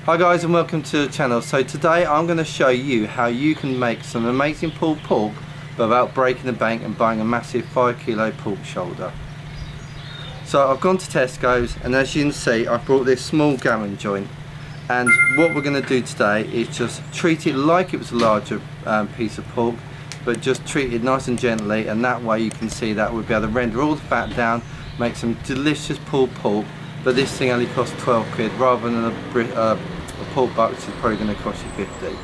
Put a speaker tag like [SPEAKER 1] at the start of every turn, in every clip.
[SPEAKER 1] Hi guys and welcome to the channel. So today I'm going to show you how you can make some amazing pulled pork but without breaking the bank and buying a massive 5 kilo pork shoulder. So I've gone to Tesco's and as you can see I brought this small gammon joint, and what we're going to do today is just treat it like it was a larger piece of pork, but just treat it nice and gently, and that way you can see that we'll be able to render all the fat down, make some delicious pulled pork. But this thing only costs 12 quid rather than a pork buck, which is probably going to cost you 50.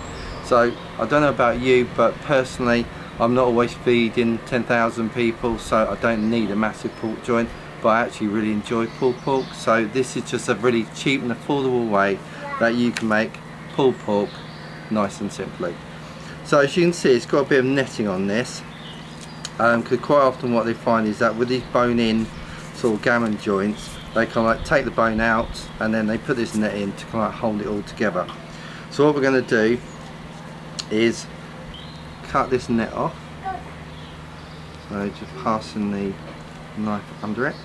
[SPEAKER 1] So I don't know about you, but personally I'm not always feeding 10,000 people, so I don't need a massive pork joint, but I actually really enjoy pulled pork. So this is just a really cheap and affordable way that you can make pulled pork nice and simply. So as you can see, it's got a bit of netting on this, because quite often what they find is that with these bone-in sort of gammon joints, they kind of like take the bone out and then they put this net in to kind of hold it all together. So what we're going to do is cut this net off. So just passing the knife under it.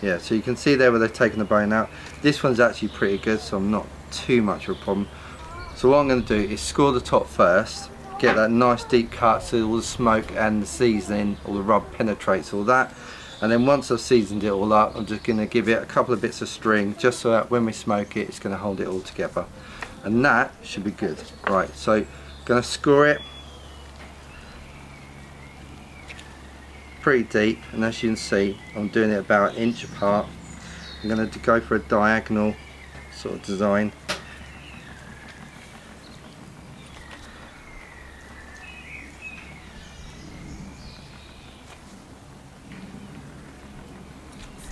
[SPEAKER 1] Yeah, so you can see there where they've taken the bone out. This one's actually pretty good, so I'm not too much of a problem. So what I'm going to do is score the top first, get that nice deep cut so all the smoke and the seasoning, all the rub penetrates all that. And then once I've seasoned it all up, I'm just going to give it a couple of bits of string, just so that when we smoke it, it's going to hold it all together. And that should be good. Right, so I'm going to score it pretty deep, and as you can see I'm doing it about 1 inch apart. I'm going to go for a diagonal sort of design.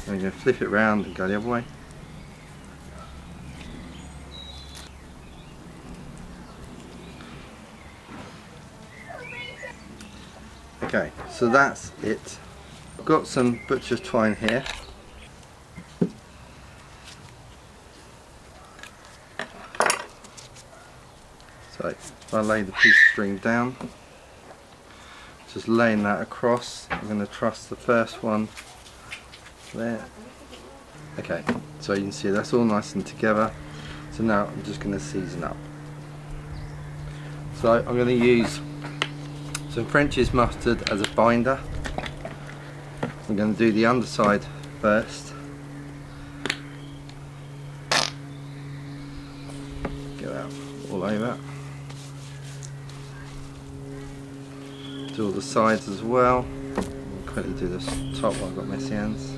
[SPEAKER 1] I'm going to flip it round and go the other way. Okay, so that's it. I've got some butcher's twine here. So if I lay the piece of string down, just laying that across, I'm going to truss the first one there. Okay, so you can see that's all nice and together. So now I'm just going to season up. So I'm going to use some French's mustard as a binder. I'm going to do the underside first. Get that all over. Do all the sides as well. I'll quickly do this top while I've got messy hands.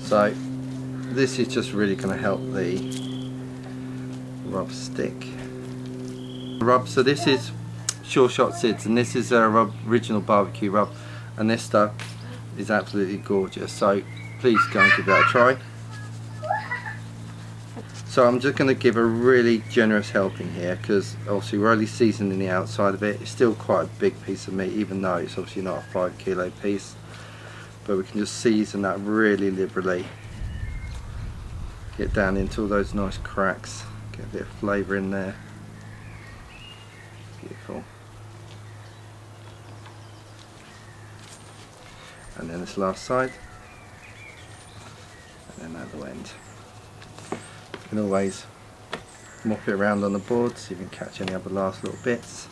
[SPEAKER 1] So this is just really going to help the rub stick. Rub, so this is Sure Shot Sid's, and this is our original barbecue rub, and this stuff is absolutely gorgeous, so please go and give that a try. So I'm just going to give a really generous helping here, because obviously we're only seasoning the outside of it. It's still quite a big piece of meat, even though it's obviously not a 5 kilo piece, but we can just season that really liberally, get down into all those nice cracks, get a bit of flavour in there. Beautiful. And then this last side, and then at the end. You can always mop it around on the board so you can catch any other last little bits.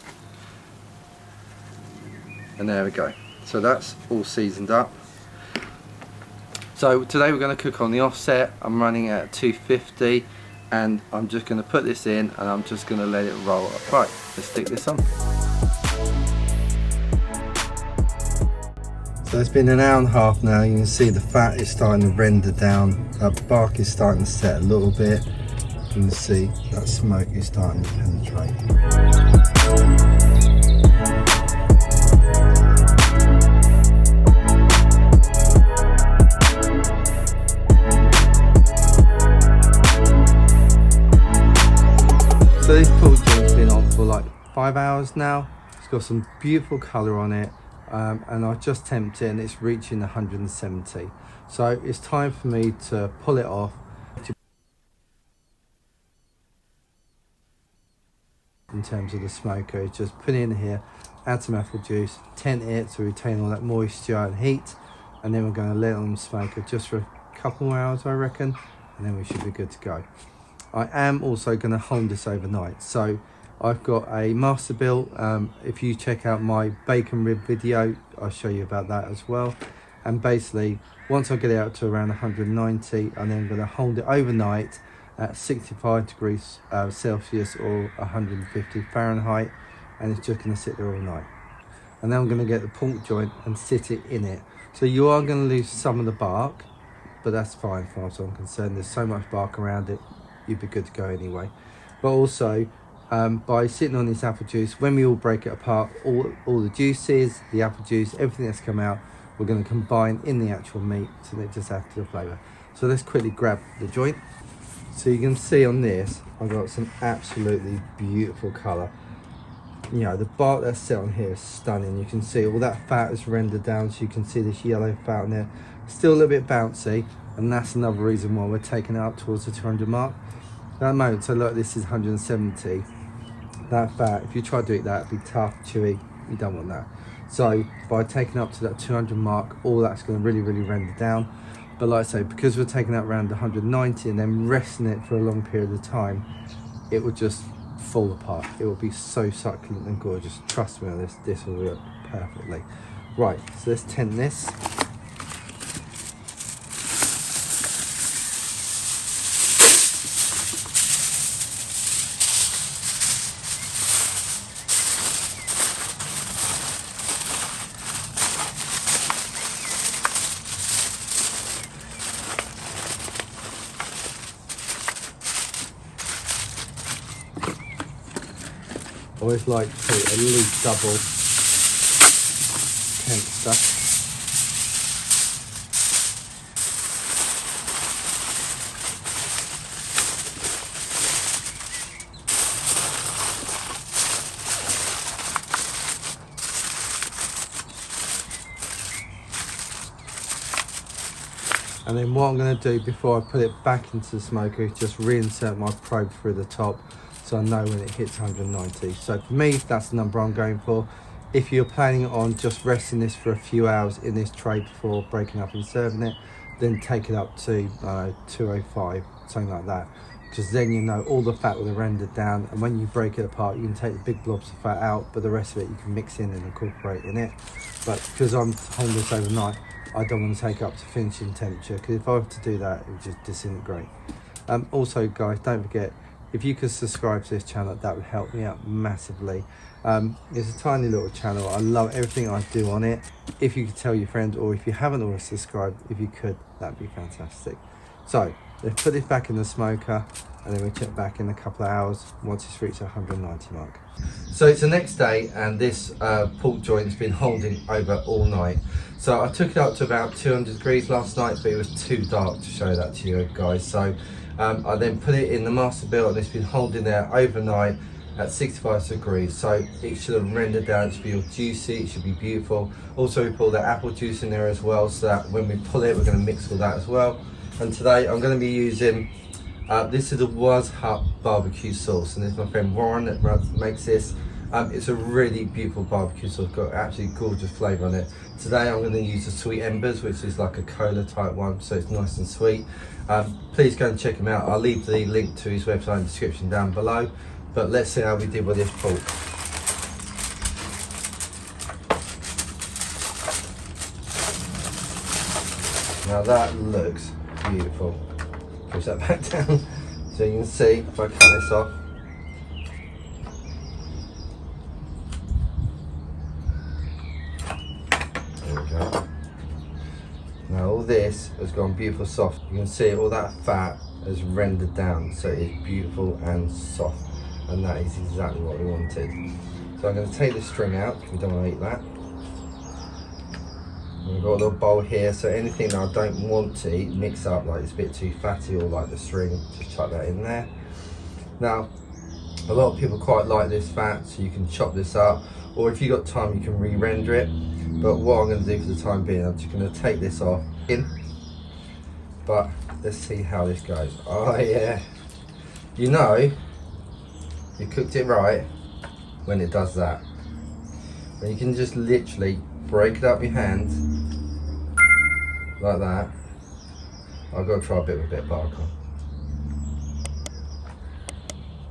[SPEAKER 1] And there we go. So that's all seasoned up. So today we're going to cook on the offset. I'm running at 250, and I'm just going to put this in and I'm just going to let it roll up. Right, let's stick this on. So it's been an hour and a half now. You can see the fat is starting to render down. That bark is starting to set a little bit. You can see that smoke is starting to penetrate. So this pulled joint's been on for like 5 hours now. It's got some beautiful colour on it, and I just temped it and it's reaching 170. So it's time for me to pull it off. In terms of the smoker, just put it in here, add some apple juice, tent it to retain all that moisture and heat, and then we're going to let it on the smoker just for a couple more hours, I reckon, and then we should be good to go. I am also going to hold this overnight, so I've got a master built. If you check out my bacon rib video, I'll show you about that as well. And basically, once I get it out to around 190, I'm then going to hold it overnight at 65 degrees Celsius or 150 Fahrenheit, and it's just going to sit there all night. And then I'm going to get the pork joint and sit it in it. So you are going to lose some of the bark, but that's fine as far as I'm concerned. There's so much bark around it, you'd be good to go anyway. But also, by sitting on this apple juice, when we all break it apart, all the juices, the apple juice, everything that's come out, we're going to combine in the actual meat, so that it just adds to the flavour. So let's quickly grab the joint. So you can see on this, I've got some absolutely beautiful colour. You know, the bark that's set on here is stunning. You can see all that fat is rendered down, so you can see this yellow fat on there. Still a little bit bouncy, and that's another reason why we're taking it up towards the 200 mark. At the moment, so look, this is 170. That fat, if you try to do it that, it'd be tough, chewy, you don't want that. So by taking up to that 200 mark, all that's going to really render down. But like I say, because we're taking that around 190 and then resting it for a long period of time, it will just fall apart. It will be so succulent and gorgeous. Trust me on this, this will work perfectly. Right, so let's tent this. I always like to at least double tent stuff. And then what I'm going to do before I put it back into the smoker is just reinsert my probe through the top, so I know when it hits 190. So for me, that's the number I'm going for. If you're planning on just resting this for a few hours in this tray before breaking up and serving it, then take it up to 205, something like that. Because then you know all the fat will have rendered down, and when you break it apart, you can take the big blobs of fat out, but the rest of it you can mix in and incorporate in it. But because I'm holding this overnight, I don't want to take it up to finishing temperature, because if I were to do that, it would just disintegrate. Also guys, don't forget, if you could subscribe to this channel, that would help me out massively. It's a tiny little channel. I love everything I do on it. If you could tell your friends, or if you haven't already subscribed, if you could, that'd be fantastic. So let's put this back in the smoker, and then we'll check back in a couple of hours once it's reached 190 mark. So it's the next day, and this pork joint's been holding over all night. So I took it up to about 200 degrees last night, but it was too dark to show that to you guys. So I then put it in the master built, and it's been holding there overnight at 65 degrees. So it should have rendered down, it should be all juicy, it should be beautiful. Also we pulled that apple juice in there as well, so that when we pull it, we're going to mix all that as well. And today I'm going to be using, this is the Wazs BBQ sauce, and this is my friend Warren that makes this. It's a really beautiful barbecue sauce, got absolutely gorgeous flavour on it. Today I'm going to use the Sweet Embers, which is like a cola type one, so it's nice and sweet. Please go and check him out. I'll leave the link to his website in the description down below. But let's see how we did with this pork. Now that looks beautiful. Push that back down so you can see if I cut this off. There we go. Now all this has gone beautiful soft. You can see all that fat has rendered down, so it's beautiful and soft. And that is exactly what we wanted. So I'm going to take the string out, because we don't want to eat that. And we've got a little bowl here, so anything that I don't want to eat, mix up, like it's a bit too fatty or like the string, just chuck that in there. Now, a lot of people quite like this fat, so you can chop this up, or if you've got time, you can re-render it. But what I'm going to do for the time being, I'm just going to take this off. but let's see how this goes. Oh yeah, you know you cooked it right when it does that. When you can just literally break it up your hand like that. I've got to try a bit with a bit of bark on.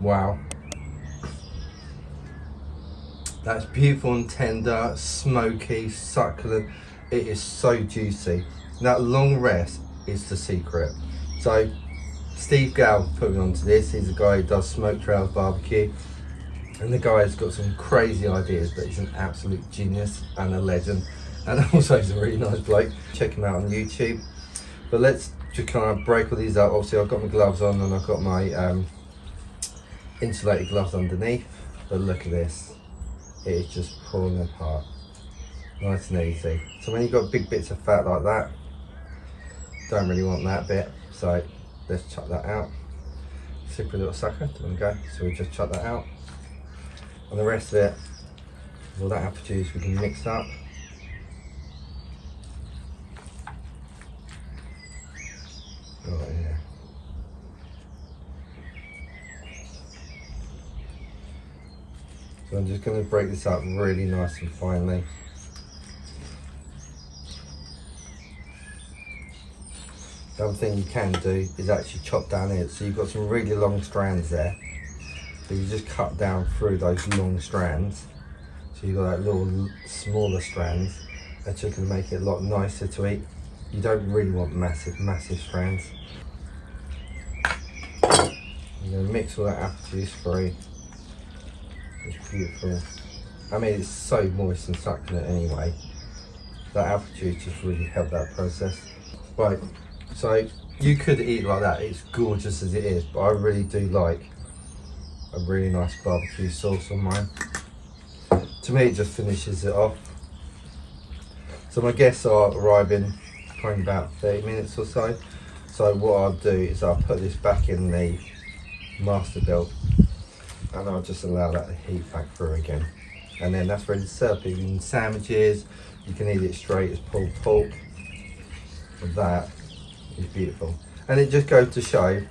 [SPEAKER 1] Wow. That's beautiful and tender, smoky, succulent. It is so juicy. That long rest is the secret. So Steve Gale put me onto this. He's a guy who does Smoke Trails barbecue. And the guy has got some crazy ideas, but he's an absolute genius and a legend. And also he's a really nice bloke. Check him out on YouTube. But let's just kind of break all these up. Obviously I've got my gloves on and I've got my insulated gloves underneath. But look at this. It is just pulling apart. Nice and easy. So when you've got big bits of fat like that, don't really want that bit. So let's chuck that out. Slippery little sucker, there we go. So we just chuck that out. And the rest of it, all that apple juice we can mix up. Oh yeah. So I'm just going to break this up really nice and finely. The other thing you can do is actually chop down it. So you've got some really long strands there. So you just cut down through those long strands. So you've got that little smaller strands. That's just going to make it a lot nicer to eat. You don't really want massive, massive strands. I'm going to mix all that apple juice through. It's beautiful. I mean, it's so moist and succulent anyway. That apple juice just really helped that process. Right, so you could eat like that. It's gorgeous as it is, but I really do like a really nice barbecue sauce on mine. To me, it just finishes it off. So my guests are arriving probably about 30 minutes or so. So what I'll do is I'll put this back in the master build and I'll just allow that to heat back through again. And then that's ready to serve. You can sandwiches, you can eat it straight as pulled pork. That is beautiful. And it just goes to show,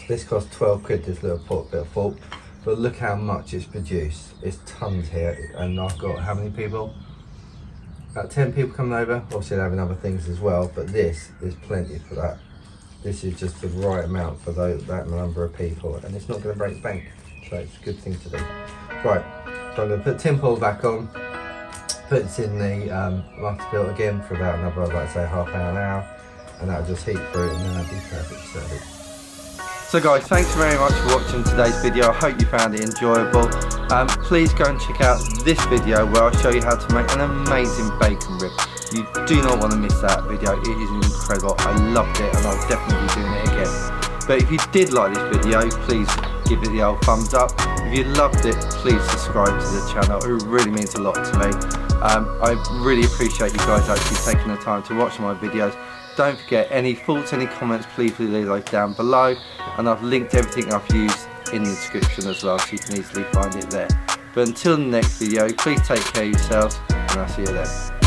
[SPEAKER 1] this cost 12 quid, this little bit of pork, but look how much it's produced. It's tons here, and I've got how many people? About 10 people coming over. Obviously they're having other things as well, but this is plenty for that. This is just the right amount for that number of people, and it's not going to break the bank, so it's a good thing to do. Right, so I'm going to put tin foil back on, put this in the master built again for about another, like I say, half an hour, and that'll just heat through it, and then that'll be perfect to serve it. So guys, thanks very much for watching today's video. I hope you found it enjoyable. Please go and check out this video where I'll show you how to make an amazing bacon rib. You do not want to miss that video. It is incredible. I loved it and I'll definitely be doing it again. But if you did like this video, please give it the old thumbs up. If you loved it, please subscribe to the channel. It really means a lot to me. I really appreciate you guys actually taking the time to watch my videos. Don't forget, any thoughts, any comments, please leave those down below, and I've linked everything I've used in the description as well, so you can easily find it there. But until the next video, please take care of yourselves, and I'll see you then.